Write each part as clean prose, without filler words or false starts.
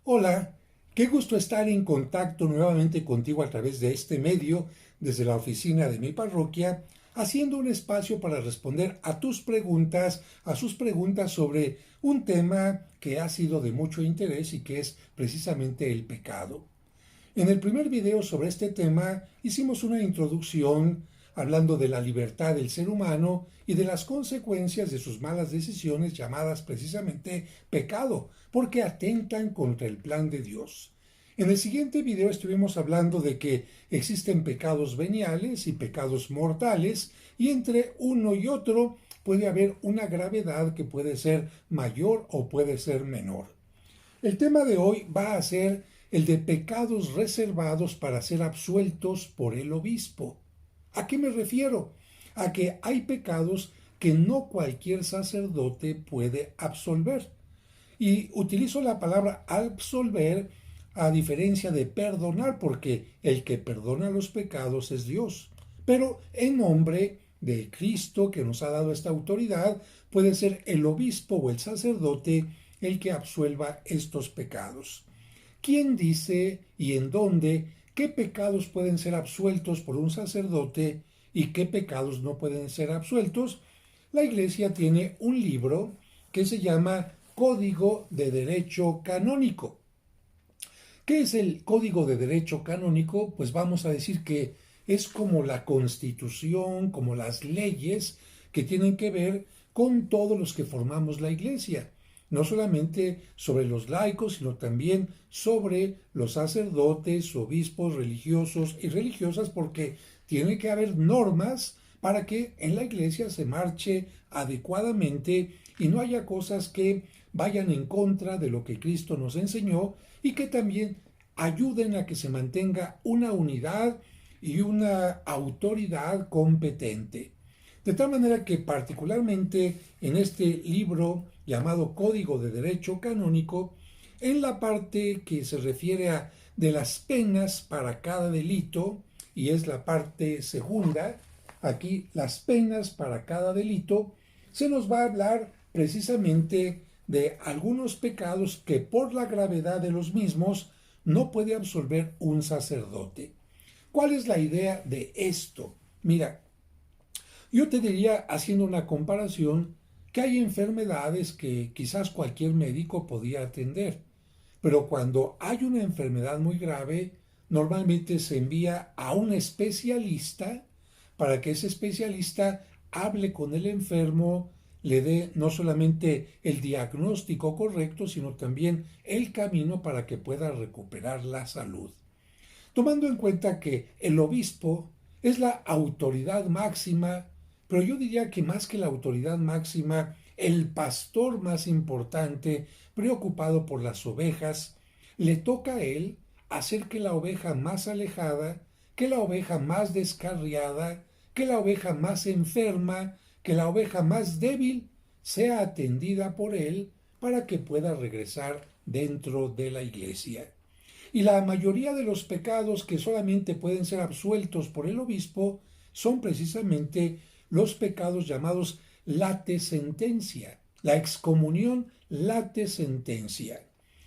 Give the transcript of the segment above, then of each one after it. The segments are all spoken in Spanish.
Hola, qué gusto estar en contacto nuevamente contigo a través de este medio, desde la oficina de mi parroquia, haciendo un espacio para responder a tus preguntas, a sus preguntas sobre un tema que ha sido de mucho interés y que es precisamente el pecado. En el primer video sobre este tema hicimos una introducción hablando de la libertad del ser humano y de las consecuencias de sus malas decisiones llamadas precisamente pecado, porque atentan contra el plan de Dios. En el siguiente video estuvimos hablando de que existen pecados veniales y pecados mortales, y entre uno y otro puede haber una gravedad que puede ser mayor o puede ser menor. El tema de hoy va a ser el de pecados reservados para ser absueltos por el obispo. ¿A qué me refiero? A que hay pecados que no cualquier sacerdote puede absolver. Y utilizo la palabra absolver a diferencia de perdonar, porque el que perdona los pecados es Dios. Pero en nombre de Cristo, que nos ha dado esta autoridad, puede ser el obispo o el sacerdote el que absuelva estos pecados. ¿Quién dice y en dónde qué pecados pueden ser absueltos por un sacerdote y qué pecados no pueden ser absueltos? La Iglesia tiene un libro que se llama Código de Derecho Canónico. ¿Qué es el Código de Derecho Canónico? Pues vamos a decir que es como la Constitución, como las leyes que tienen que ver con todos los que formamos la Iglesia. No solamente sobre los laicos, sino también sobre los sacerdotes, obispos, religiosos y religiosas, porque tiene que haber normas para que en la Iglesia se marche adecuadamente y no haya cosas que vayan en contra de lo que Cristo nos enseñó y que también ayuden a que se mantenga una unidad y una autoridad competente. De tal manera que particularmente en este libro llamado Código de Derecho Canónico, en la parte que se refiere a de las penas para cada delito, y es la parte segunda, aquí las penas para cada delito, se nos va a hablar precisamente de algunos pecados que por la gravedad de los mismos no puede absolver un sacerdote. ¿Cuál es la idea de esto? Mira, yo te diría, haciendo una comparación, que hay enfermedades que quizás cualquier médico podía atender, pero cuando hay una enfermedad muy grave, normalmente se envía a un especialista para que ese especialista hable con el enfermo, le dé no solamente el diagnóstico correcto, sino también el camino para que pueda recuperar la salud. Tomando en cuenta que el obispo es la autoridad máxima, pero yo diría que más que la autoridad máxima, el pastor más importante, preocupado por las ovejas, le toca a él hacer que la oveja más alejada, que la oveja más descarriada, que la oveja más enferma, que la oveja más débil, sea atendida por él para que pueda regresar dentro de la iglesia. Y la mayoría de los pecados que solamente pueden ser absueltos por el obispo son precisamente los pecados llamados late sentencia, la excomunión late sentencia.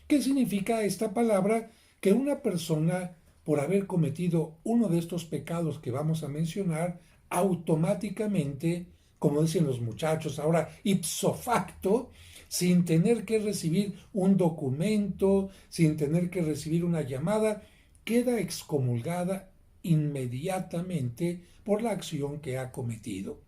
¿Qué significa esta palabra? Que una persona, por haber cometido uno de estos pecados que vamos a mencionar, automáticamente, como dicen los muchachos ahora, ipso facto, sin tener que recibir un documento, sin tener que recibir una llamada, queda excomulgada inmediatamente por la acción que ha cometido.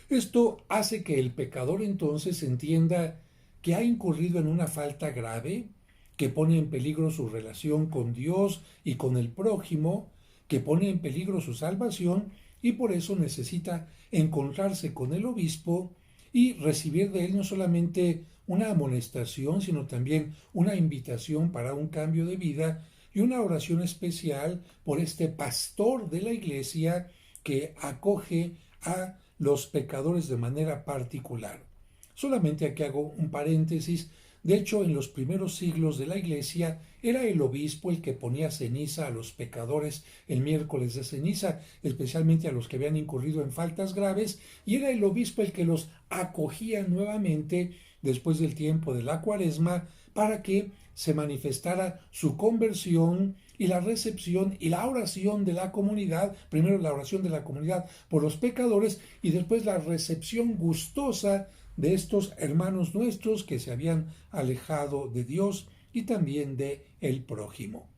Esto hace que el pecador entonces entienda que ha incurrido en una falta grave, que pone en peligro su relación con Dios y con el prójimo, que pone en peligro su salvación, y por eso necesita encontrarse con el obispo y recibir de él no solamente una amonestación, sino también una invitación para un cambio de vida y una oración especial por este pastor de la iglesia que acoge a los pecadores de manera particular. Solamente aquí hago un paréntesis. De hecho, en los primeros siglos de la Iglesia era el obispo el que ponía ceniza a los pecadores el miércoles de ceniza, especialmente a los que habían incurrido en faltas graves, y era el obispo el que los acogía nuevamente después del tiempo de la Cuaresma para que se manifestara su conversión y la recepción y la oración de la comunidad, primero la oración de la comunidad por los pecadores y después la recepción gustosa de estos hermanos nuestros que se habían alejado de Dios y también de el prójimo.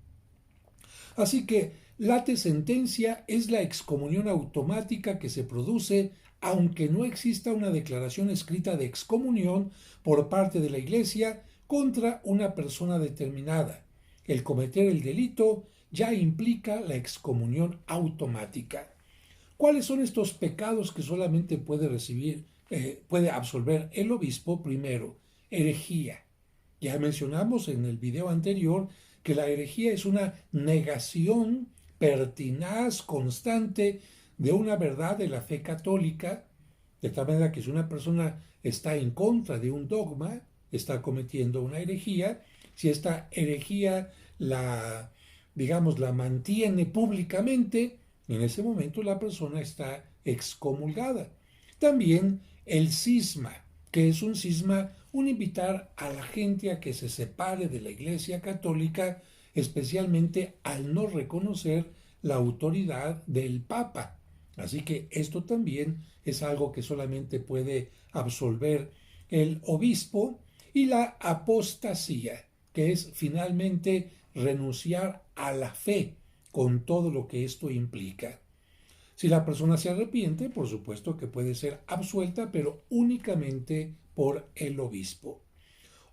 Así que late sentencia es la excomunión automática que se produce aunque no exista una declaración escrita de excomunión por parte de la Iglesia contra una persona determinada. El cometer el delito ya implica la excomunión automática. ¿Cuáles son estos pecados que solamente puede absolver el obispo? Primero, herejía. Ya mencionamos en el video anterior que la herejía es una negación pertinaz, constante, de una verdad de la fe católica, de tal manera que si una persona está en contra de un dogma, está cometiendo una herejía. Si esta herejía la mantiene públicamente, en ese momento la persona está excomulgada. También el cisma, que es un cisma, un invitar a la gente a que se separe de la Iglesia Católica, especialmente al no reconocer la autoridad del Papa. Así que esto también es algo que solamente puede absolver el obispo. Y la apostasía, que es finalmente renunciar a la fe con todo lo que esto implica. Si la persona se arrepiente, por supuesto que puede ser absuelta, pero únicamente por el obispo.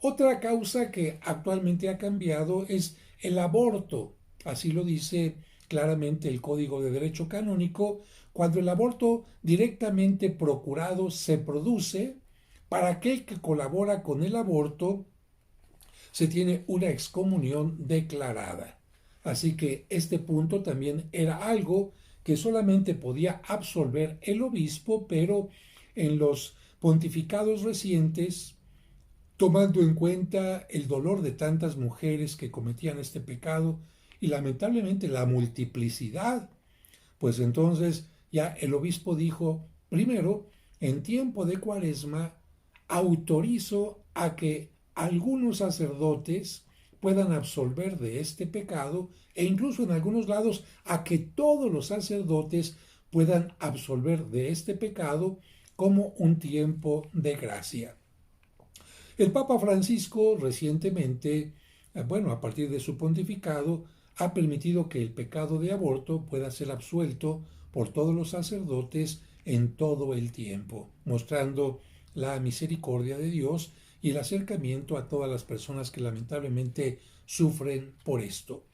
Otra causa que actualmente ha cambiado es el aborto. Así lo dice claramente el Código de Derecho Canónico. Cuando el aborto directamente procurado se produce, para aquel que colabora con el aborto, se tiene una excomunión declarada. Así que este punto también era algo que solamente podía absolver el obispo, pero en los pontificados recientes, tomando en cuenta el dolor de tantas mujeres que cometían este pecado y lamentablemente la multiplicidad, pues entonces ya el obispo dijo, primero, en tiempo de Cuaresma, autorizo a que algunos sacerdotes puedan absolver de este pecado e incluso en algunos lados a que todos los sacerdotes puedan absolver de este pecado como un tiempo de gracia. El Papa Francisco recientemente, a partir de su pontificado, ha permitido que el pecado de aborto pueda ser absuelto por todos los sacerdotes en todo el tiempo, mostrando la misericordia de Dios y el acercamiento a todas las personas que lamentablemente sufren por esto.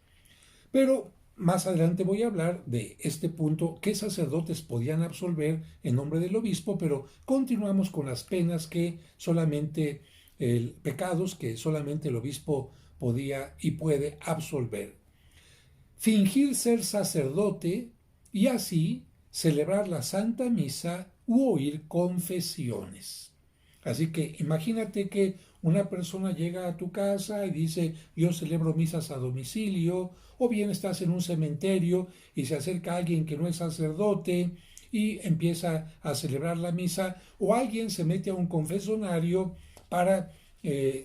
Pero más adelante voy a hablar de este punto, qué sacerdotes podían absolver en nombre del obispo, pero continuamos con las penas pecados que solamente el obispo podía y puede absolver. Fingir ser sacerdote y así celebrar la Santa Misa u oír confesiones. Así que imagínate que una persona llega a tu casa y dice, yo celebro misas a domicilio, o bien estás en un cementerio y se acerca alguien que no es sacerdote y empieza a celebrar la misa, o alguien se mete a un confesionario para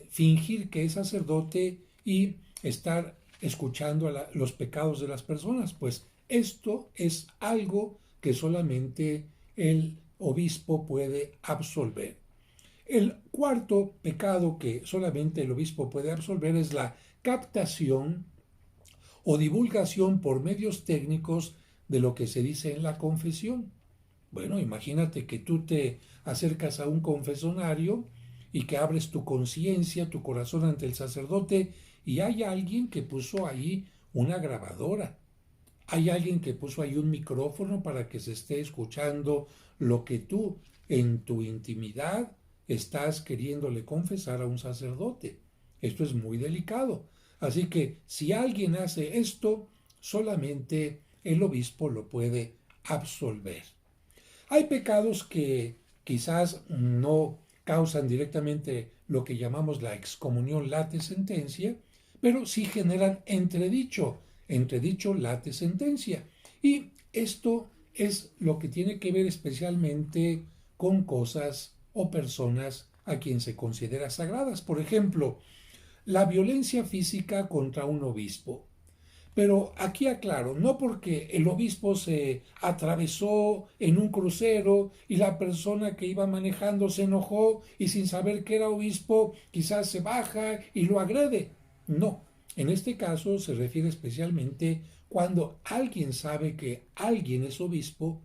fingir que es sacerdote y estar escuchando los pecados de las personas. Pues esto es algo que solamente el obispo puede absolver. El cuarto pecado que solamente el obispo puede absolver es la captación o divulgación por medios técnicos de lo que se dice en la confesión. Bueno, imagínate que tú te acercas a un confesionario y que abres tu conciencia, tu corazón ante el sacerdote y hay alguien que puso ahí una grabadora. Hay alguien que puso ahí un micrófono para que se esté escuchando lo que tú en tu intimidad estás queriéndole confesar a un sacerdote. Esto es muy delicado. Así que si alguien hace esto, solamente el obispo lo puede absolver. Hay pecados que quizás no causan directamente lo que llamamos la excomunión late sentencia, pero sí generan entredicho late sentencia. Y esto es lo que tiene que ver especialmente con cosas o personas a quien se considera sagradas. Por ejemplo, la violencia física contra un obispo. Pero aquí aclaro, no porque el obispo se atravesó en un crucero y la persona que iba manejando se enojó y sin saber que era obispo quizás se baja y lo agrede. No, en este caso se refiere especialmente cuando alguien sabe que alguien es obispo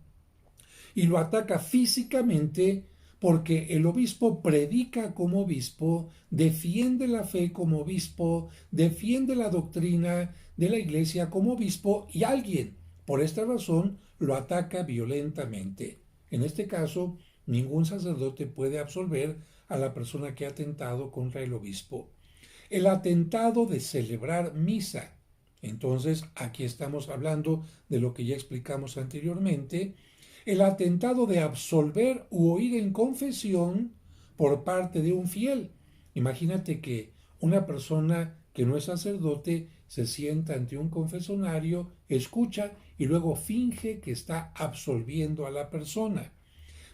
y lo ataca físicamente porque el obispo predica como obispo, defiende la fe como obispo, defiende la doctrina de la iglesia como obispo y alguien, por esta razón, lo ataca violentamente. En este caso, ningún sacerdote puede absolver a la persona que ha atentado contra el obispo. El atentado de celebrar misa. Entonces, aquí estamos hablando de lo que ya explicamos anteriormente, el atentado de absolver u oír en confesión por parte de un fiel. Imagínate que una persona que no es sacerdote se sienta ante un confesionario, escucha y luego finge que está absolviendo a la persona.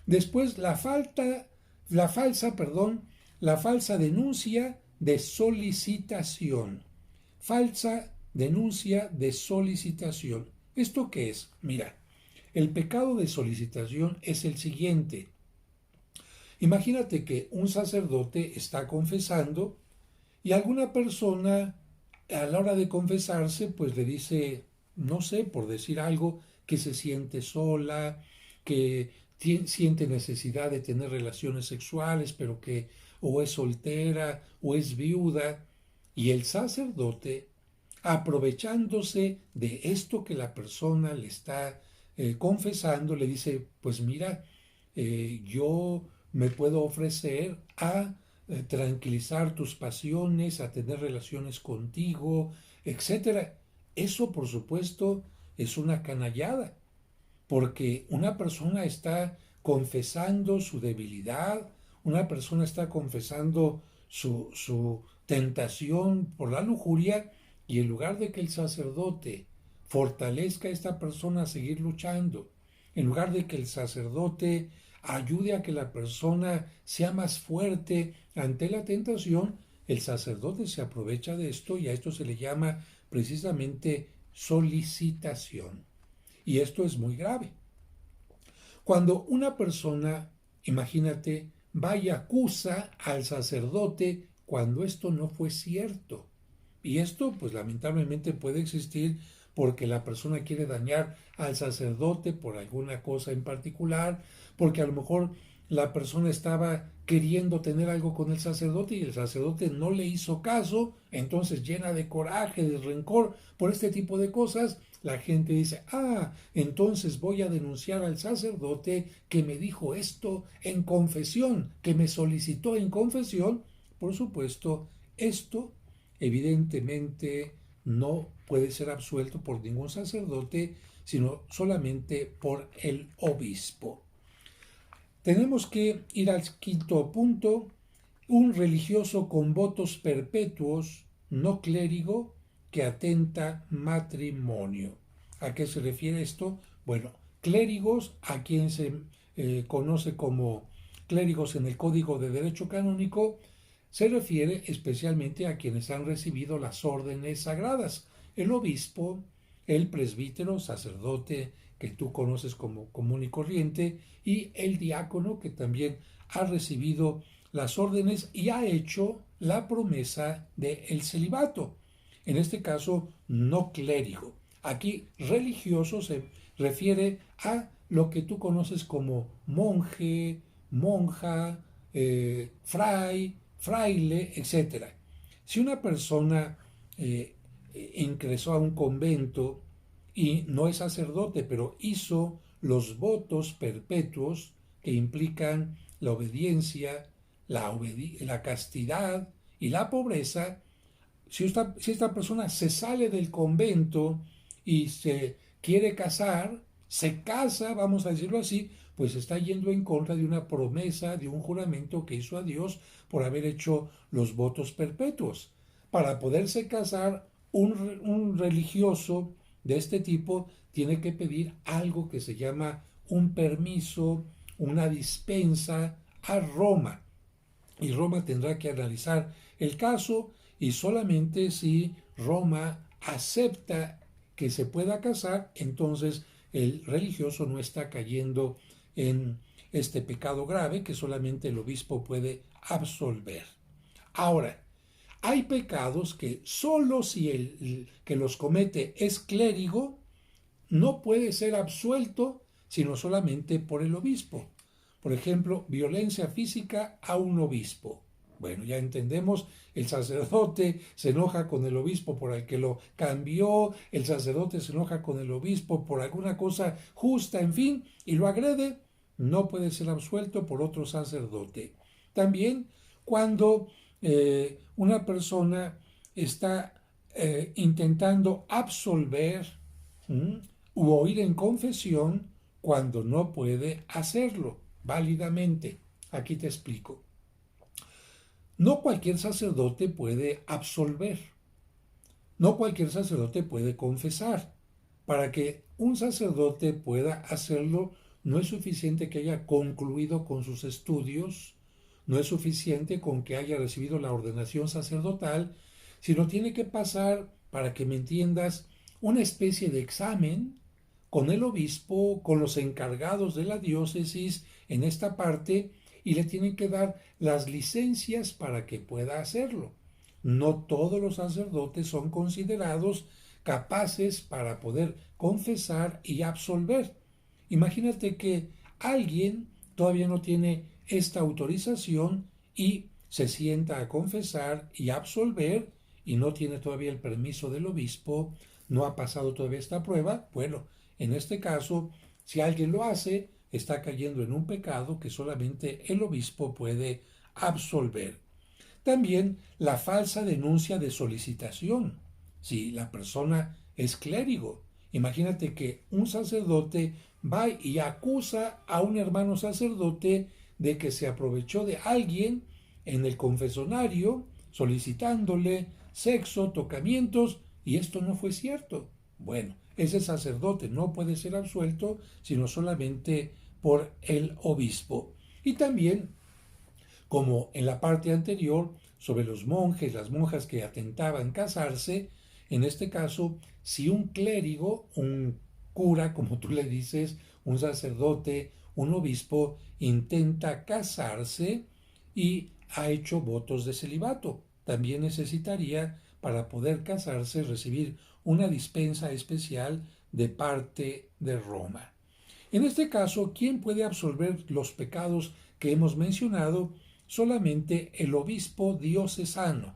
Después la falsa denuncia de solicitación. Falsa denuncia de solicitación. ¿Esto qué es? Mira, el pecado de solicitación es el siguiente. Imagínate que un sacerdote está confesando y alguna persona a la hora de confesarse pues le dice, no sé, por decir algo, que se siente sola, que siente necesidad de tener relaciones sexuales, pero que o es soltera o es viuda, y el sacerdote, aprovechándose de esto que la persona le está confesando, le dice, pues mira, yo me puedo ofrecer a tranquilizar tus pasiones, a tener relaciones contigo, etcétera. Eso, por supuesto, es una canallada, porque una persona está confesando su debilidad, una persona está confesando su tentación por la lujuria, y en lugar de que el sacerdote fortalezca a esta persona a seguir luchando, en lugar de que el sacerdote ayude a que la persona sea más fuerte ante la tentación, el sacerdote se aprovecha de esto y a esto se le llama precisamente solicitación. Y esto es muy grave. Cuando una persona, imagínate, va y acusa al sacerdote cuando esto no fue cierto. Y esto, pues lamentablemente puede existir porque la persona quiere dañar al sacerdote por alguna cosa en particular, porque a lo mejor la persona estaba queriendo tener algo con el sacerdote y el sacerdote no le hizo caso, entonces llena de coraje, de rencor por este tipo de cosas, la gente dice, entonces voy a denunciar al sacerdote que me dijo esto en confesión, que me solicitó en confesión. Por supuesto, esto evidentemente no puede ser absuelto por ningún sacerdote, sino solamente por el obispo. Tenemos que ir al quinto punto. Un religioso con votos perpetuos, no clérigo, que atenta matrimonio. ¿A qué se refiere esto? Bueno, clérigos, a quien se conoce como clérigos en el Código de Derecho Canónico, se refiere especialmente a quienes han recibido las órdenes sagradas. El obispo, el presbítero, sacerdote, que tú conoces como común y corriente, y el diácono, que también ha recibido las órdenes y ha hecho la promesa del celibato. En este caso, no clérigo. Aquí religioso se refiere a lo que tú conoces como monje, monja, fray, fraile, etc. Si una persona ingresó a un convento y no es sacerdote, pero hizo los votos perpetuos que implican la obediencia, la castidad y la pobreza, si esta persona se sale del convento y se quiere casar, se casa, vamos a decirlo así, pues está yendo en contra de una promesa, de un juramento que hizo a Dios por haber hecho los votos perpetuos. Para poderse casar, un religioso de este tipo tiene que pedir algo que se llama un permiso, una dispensa a Roma. y Roma tendrá que analizar el caso, y solamente si Roma acepta que se pueda casar, entonces el religioso no está cayendo en este pecado grave que solamente el obispo puede absolver. Ahora, hay pecados que solo si el que los comete es clérigo, no puede ser absuelto sino solamente por el obispo. Por ejemplo, violencia física a un obispo. Bueno, ya entendemos, el sacerdote se enoja con el obispo por el que lo cambió, el sacerdote se enoja con el obispo por alguna cosa justa, en fin, y lo agrede, no puede ser absuelto por otro sacerdote. También cuando una persona está intentando absolver o ir en confesión cuando no puede hacerlo válidamente. Aquí te explico. No cualquier sacerdote puede absolver. No cualquier sacerdote puede confesar. Para que un sacerdote pueda hacerlo, no es suficiente que haya concluido con sus estudios, no es suficiente con que haya recibido la ordenación sacerdotal, sino tiene que pasar, para que me entiendas, una especie de examen con el obispo, con los encargados de la diócesis en esta parte, y le tienen que dar las licencias para que pueda hacerlo. No todos los sacerdotes son considerados capaces para poder confesar y absolver. Imagínate que alguien todavía no tiene esta autorización y se sienta a confesar y absolver y no tiene todavía el permiso del obispo, no ha pasado todavía esta prueba. Bueno, en este caso, si alguien lo hace, está cayendo en un pecado que solamente el obispo puede absolver. También la falsa denuncia de solicitación. Si la persona es clérigo, imagínate que un sacerdote va y acusa a un hermano sacerdote de que se aprovechó de alguien en el confesonario solicitándole sexo, tocamientos, y esto no fue cierto. Bueno, ese sacerdote no puede ser absuelto sino solamente por el obispo. Y también, como en la parte anterior, sobre los monjes, las monjas que atentaban casarse, en este caso, si un clérigo, un cura, como tú le dices, un sacerdote, un obispo, intenta casarse y ha hecho votos de celibato, también necesitaría, para poder casarse, recibir una dispensa especial de parte de Roma. En este caso, ¿quién puede absolver los pecados que hemos mencionado? Solamente el obispo diocesano.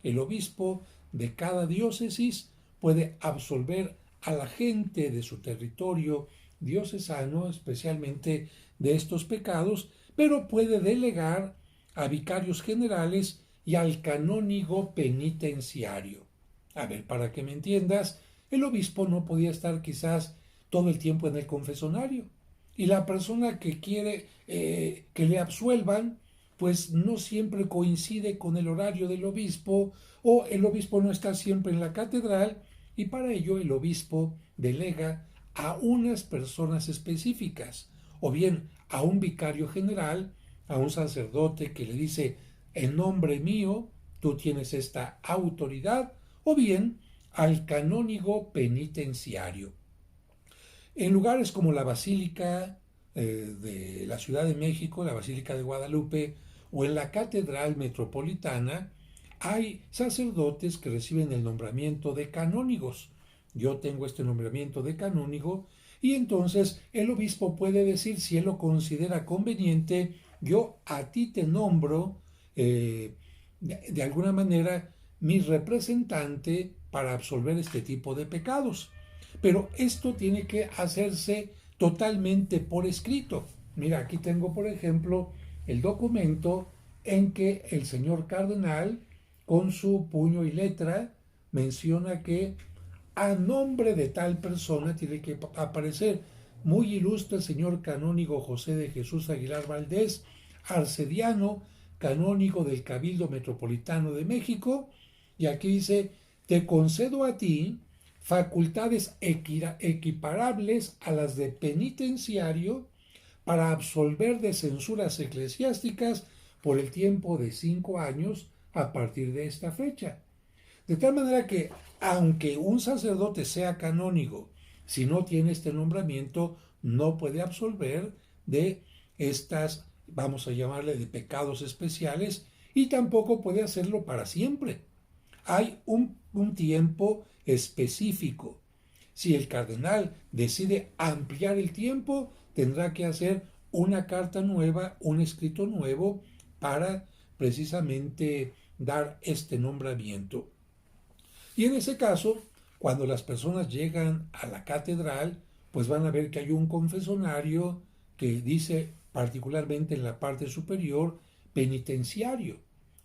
El obispo de cada diócesis puede absolver a la gente de su territorio diocesano, especialmente de estos pecados, pero puede delegar a vicarios generales y al canónigo penitenciario. A ver, para que me entiendas, el obispo no podía estar quizás todo el tiempo en el confesonario, y la persona que quiere que le absuelvan, pues no siempre coincide con el horario del obispo, o el obispo no está siempre en la catedral, y para ello el obispo delega a unas personas específicas, o bien a un vicario general, a un sacerdote que le dice: en nombre mío tú tienes esta autoridad, o bien al canónigo penitenciario. En lugares como la Basílica de la Ciudad de México, la Basílica de Guadalupe, o en la Catedral Metropolitana, hay sacerdotes que reciben el nombramiento de canónigos. Yo tengo este nombramiento de canónigo, y entonces el obispo puede decir, si él lo considera conveniente: yo a ti te nombro de alguna manera mi representante para absolver este tipo de pecados. Pero esto tiene que hacerse totalmente por escrito. Mira, aquí tengo, por ejemplo, el documento en que el señor cardenal, con su puño y letra, menciona que a nombre de tal persona tiene que aparecer: muy ilustre señor canónigo José de Jesús Aguilar Valdés, arcediano, canónigo del Cabildo Metropolitano de México. Y aquí dice: te concedo a ti facultades equiparables a las de penitenciario para absolver de censuras eclesiásticas por el tiempo de 5 años a partir de esta fecha. De tal manera que, aunque un sacerdote sea canónigo, si no tiene este nombramiento, no puede absolver de estas, vamos a llamarle, de pecados especiales, y tampoco puede hacerlo para siempre. Hay un tiempo específico. Si el cardenal decide ampliar el tiempo, tendrá que hacer una carta nueva, un escrito nuevo, para precisamente dar este nombramiento. Y en ese caso, cuando las personas llegan a la catedral, pues van a ver que hay un confesonario que dice, particularmente en la parte superior, penitenciario.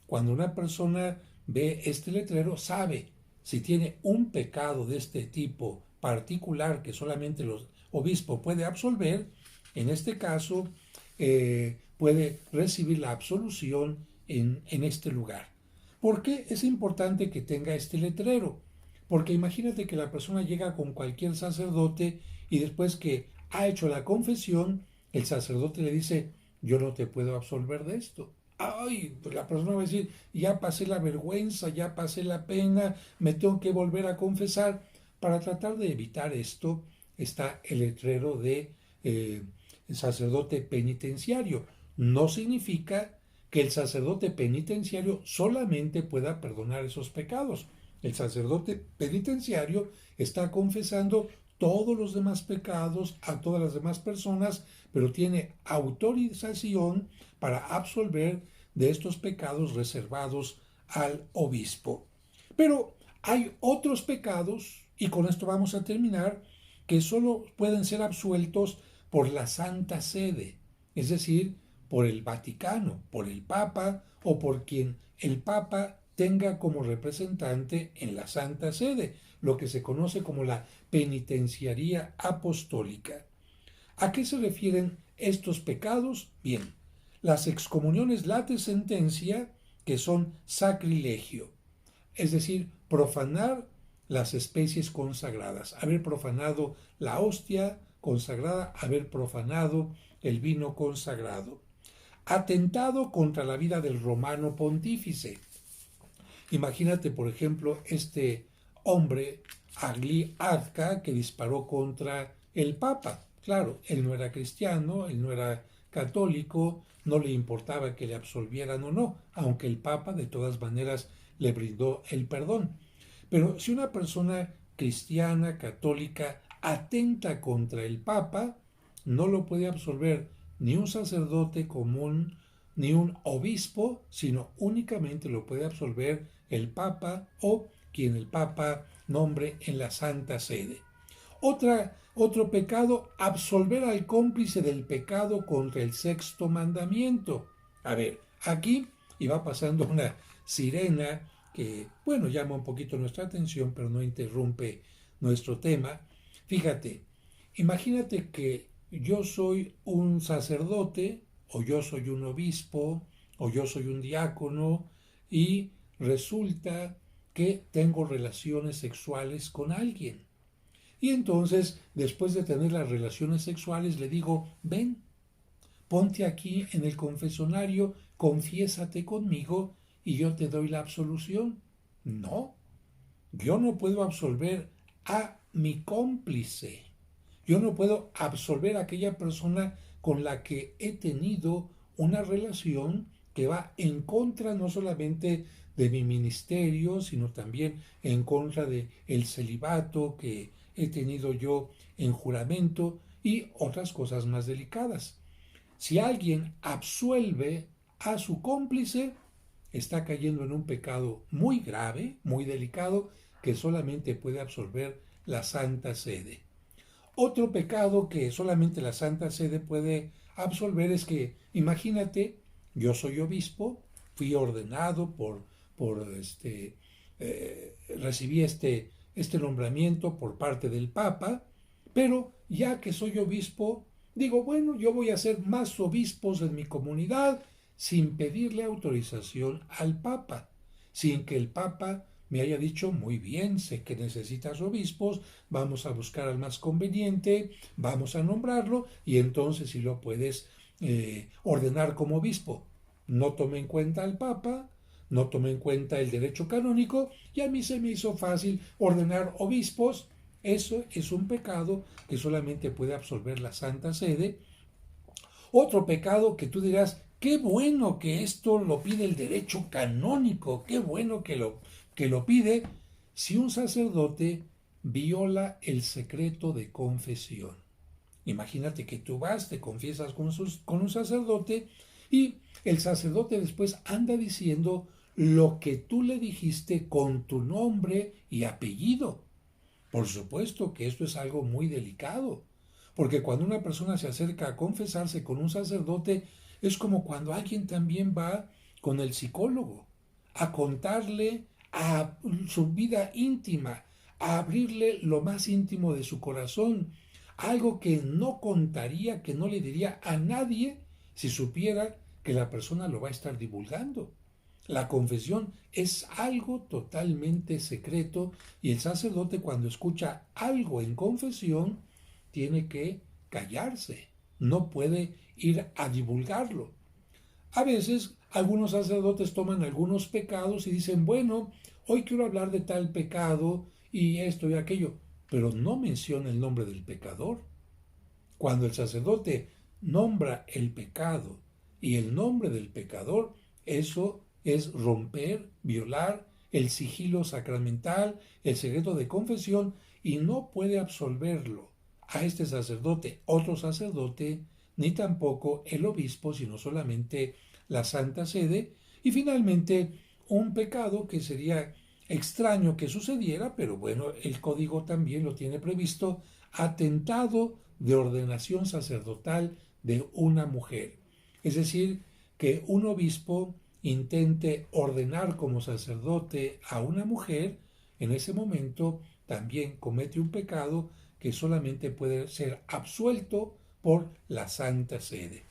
Cuando una persona ve este letrero, sabe si tiene un pecado de este tipo particular que solamente el obispo puede absolver. En este caso, puede recibir la absolución en este lugar. ¿Por qué es importante que tenga este letrero? Porque imagínate que la persona llega con cualquier sacerdote y después que ha hecho la confesión, el sacerdote le dice, yo no te puedo absolver de esto. Ay, pues la persona va a decir, ya pasé la vergüenza, ya pasé la pena, me tengo que volver a confesar. Para tratar de evitar esto está el letrero de sacerdote penitenciario. No significa que el sacerdote penitenciario solamente pueda perdonar esos pecados. El sacerdote penitenciario está confesando todos los demás pecados a todas las demás personas, pero tiene autorización para absolver de estos pecados reservados al obispo. Pero hay otros pecados, y con esto vamos a terminar, que solo pueden ser absueltos por la Santa Sede, es decir, por el Vaticano, por el Papa o por quien el Papa tenga como representante en la Santa Sede, lo que se conoce como la penitenciaría apostólica. ¿A qué se refieren estos pecados? Bien, las excomuniones late sentencia, que son sacrilegio, es decir, profanar las especies consagradas, haber profanado la hostia consagrada, haber profanado el vino consagrado. Atentado contra la vida del romano pontífice. Imagínate, por ejemplo, este hombre, Agli Arca, que disparó contra el Papa. Claro, él no era cristiano, él no era católico, no le importaba que le absolvieran o no, aunque el Papa de todas maneras le brindó el perdón. Pero si una persona cristiana, católica, atenta contra el Papa, no lo puede absolver ni un sacerdote común, ni un obispo, sino únicamente lo puede absolver el Papa o quien el Papa nombre en la Santa Sede. Otro pecado, absolver al cómplice del pecado contra el sexto mandamiento. A ver, aquí iba pasando una sirena que, bueno, llama un poquito nuestra atención, pero no interrumpe nuestro tema. Fíjate, imagínate que yo soy un sacerdote, o yo soy un obispo, o yo soy un diácono, y resulta que tengo relaciones sexuales con alguien. Y entonces, después de tener las relaciones sexuales, le digo, ven, ponte aquí en el confesonario, confiésate conmigo y yo te doy la absolución. No, yo no puedo absolver a mi cómplice. Yo no puedo absolver a aquella persona con la que he tenido una relación que va en contra no solamente de mi ministerio, sino también en contra de el celibato que he tenido yo en juramento y otras cosas más delicadas. Si alguien absuelve a su cómplice, está cayendo en un pecado muy grave, muy delicado, que solamente puede absolver la Santa Sede. Otro pecado que solamente la Santa Sede puede absolver es que, imagínate, yo soy obispo, fui ordenado recibí este nombramiento por parte del Papa, pero ya que soy obispo, digo, bueno, yo voy a ser más obispos en mi comunidad sin pedirle autorización al Papa, sin que el Papa me haya dicho, muy bien, sé que necesitas obispos, vamos a buscar al más conveniente, vamos a nombrarlo y entonces si lo puedes ordenar como obispo. no tomé en cuenta al Papa, no tomé en cuenta el derecho canónico y a mí se me hizo fácil ordenar obispos. Eso es un pecado que solamente puede absolver la Santa Sede. Otro pecado que tú dirás, qué bueno que esto lo pide el derecho canónico, qué bueno que lo pide, si un sacerdote viola el secreto de confesión. Imagínate que tú vas, te confiesas con un sacerdote y el sacerdote después anda diciendo lo que tú le dijiste con tu nombre y apellido. Por supuesto que esto es algo muy delicado, porque cuando una persona se acerca a confesarse con un sacerdote, es como cuando alguien también va con el psicólogo a contarle a su vida íntima, a abrirle lo más íntimo de su corazón, algo que no contaría, que no le diría a nadie si supiera que la persona lo va a estar divulgando. La confesión es algo totalmente secreto y el sacerdote cuando escucha algo en confesión tiene que callarse, no puede ir a divulgarlo. A veces algunos sacerdotes toman algunos pecados y dicen, bueno, hoy quiero hablar de tal pecado y esto y aquello, pero no menciona el nombre del pecador. Cuando el sacerdote nombra el pecado y el nombre del pecador, eso es romper, violar el sigilo sacramental, el secreto de confesión, y no puede absolverlo a este sacerdote, otro sacerdote, ni tampoco el obispo, sino solamente la Santa Sede, y finalmente un pecado que sería extraño que sucediera, pero bueno, el código también lo tiene previsto, atentado de ordenación sacerdotal de una mujer. Es decir, que un obispo intente ordenar como sacerdote a una mujer, en ese momento también comete un pecado que solamente puede ser absuelto por la Santa Sede.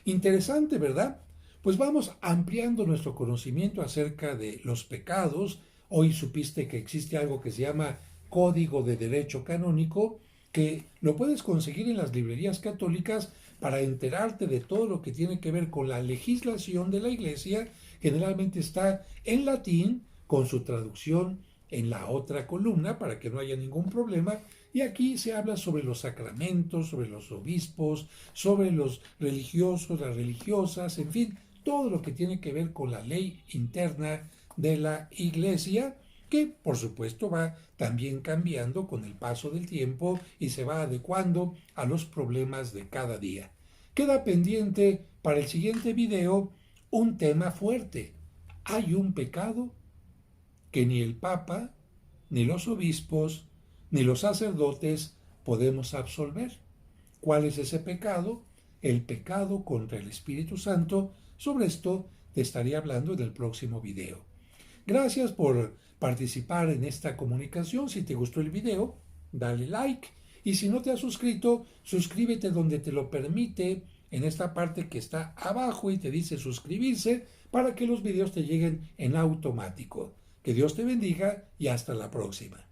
Interesante, ¿verdad? Pues vamos ampliando nuestro conocimiento acerca de los pecados. Hoy supiste que existe algo que se llama Código de Derecho Canónico, que lo puedes conseguir en las librerías católicas para enterarte de todo lo que tiene que ver con la legislación de la Iglesia. Generalmente está en latín, con su traducción en la otra columna para que no haya ningún problema. Y aquí se habla sobre los sacramentos, sobre los obispos, sobre los religiosos, las religiosas, en fin, todo lo que tiene que ver con la ley interna de la Iglesia, que por supuesto va también cambiando con el paso del tiempo y se va adecuando a los problemas de cada día. Queda pendiente para el siguiente video un tema fuerte. Hay un pecado que ni el Papa, ni los obispos, ni los sacerdotes podemos absolver. ¿Cuál es ese pecado? El pecado contra el Espíritu Santo. Sobre esto te estaré hablando en el próximo video. Gracias por participar en esta comunicación. Si te gustó el video, dale like. Y si no te has suscrito, suscríbete donde te lo permite, en esta parte que está abajo y te dice suscribirse, para que los videos te lleguen en automático. Que Dios te bendiga y hasta la próxima.